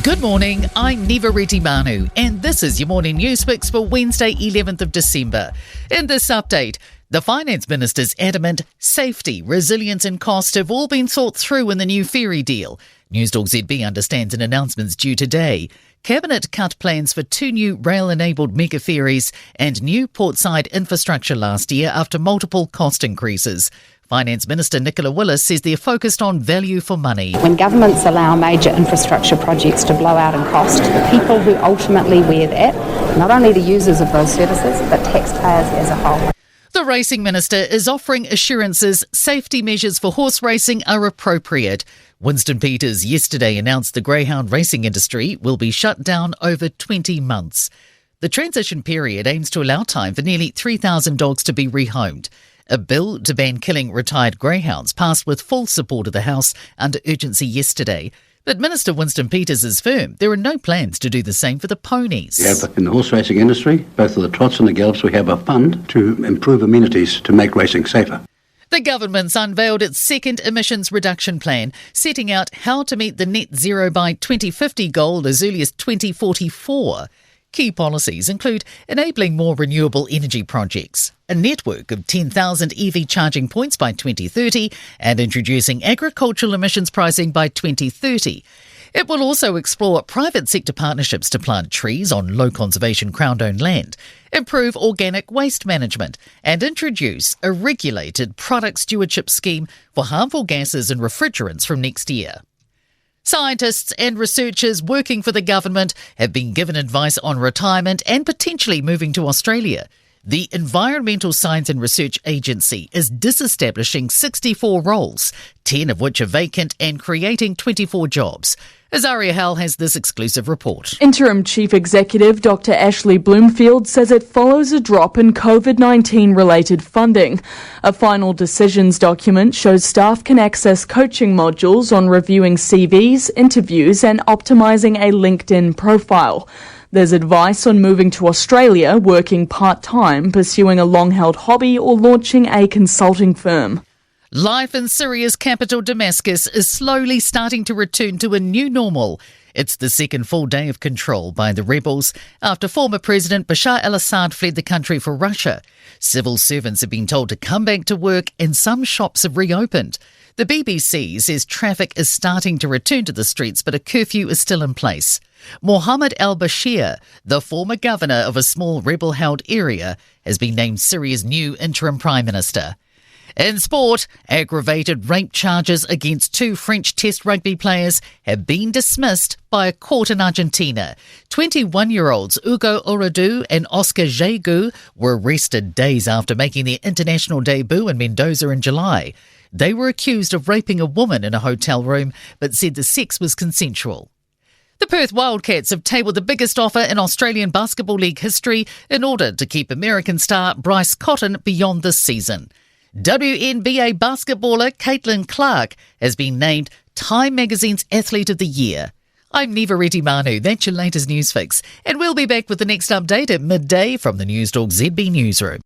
Good morning, I'm Neva Manu, and this is your morning news fix for Wednesday, 11th of December. In this update, the Finance Minister's adamant safety, resilience and cost have all been thought through in the new ferry deal. Newstalk ZB understands an announcement's due today. Cabinet cut plans for 2 new rail-enabled mega ferries and new portside infrastructure last year after multiple cost increases. Finance Minister Nicola Willis says they're focused on value for money. When governments allow major infrastructure projects to blow out in cost, the people who ultimately wear that, not only the users of those services, but taxpayers as a whole. The Racing Minister is offering assurances safety measures for horse racing are appropriate. Winston Peters yesterday announced the greyhound racing industry will be shut down over 20 months. The transition period aims to allow time for nearly 3,000 dogs to be rehomed. A bill to ban killing retired greyhounds passed with full support of the House under urgency yesterday. But Minister Winston Peters is firm there are no plans to do the same for the ponies. In the horse racing industry, both for the trots and the gallops, we have a fund to improve amenities to make racing safer. The government's unveiled its second emissions reduction plan, setting out how to meet the net zero by 2050 goal as early as 2044. Key policies include enabling more renewable energy projects, a network of 10,000 EV charging points by 2030, and introducing agricultural emissions pricing by 2030. It will also explore private sector partnerships to plant trees on low conservation Crown-owned land, improve organic waste management, and introduce a regulated product stewardship scheme for harmful gases and refrigerants from next year. Scientists and researchers working for the government have been given advice on retirement and potentially moving to Australia. The Environmental Science and Research Agency is disestablishing 64 roles, 10 of which are vacant, and creating 24 jobs. Azaria Hell has this exclusive report. Interim Chief Executive Dr. Ashley Bloomfield says it follows a drop in COVID-19 related funding. A final decisions document shows staff can access coaching modules on reviewing CVs, interviews and optimising a LinkedIn profile. There's advice on moving to Australia, working part-time, pursuing a long-held hobby or launching a consulting firm. Life in Syria's capital Damascus is slowly starting to return to a new normal. It's the second full day of control by the rebels after former President Bashar al-Assad fled the country for Russia. Civil servants have been told to come back to work and some shops have reopened. The BBC says traffic is starting to return to the streets, but a curfew is still in place. Mohammed al-Bashir, the former governor of a small rebel-held area, has been named Syria's new interim prime minister. In sport, aggravated rape charges against 2 French Test rugby players have been dismissed by a court in Argentina. 21-year-olds Hugo Oredu and Oscar Jaegu were arrested days after making their international debut in Mendoza in July. They were accused of raping a woman in a hotel room, but said the sex was consensual. The Perth Wildcats have tabled the biggest offer in Australian Basketball League history in order to keep American star Bryce Cotton beyond this season. WNBA basketballer Caitlin Clark has been named Time Magazine's Athlete of the Year. I'm Neva Manu, that's your latest news fix, and we'll be back with the next update at midday from the Newstalk ZB newsroom.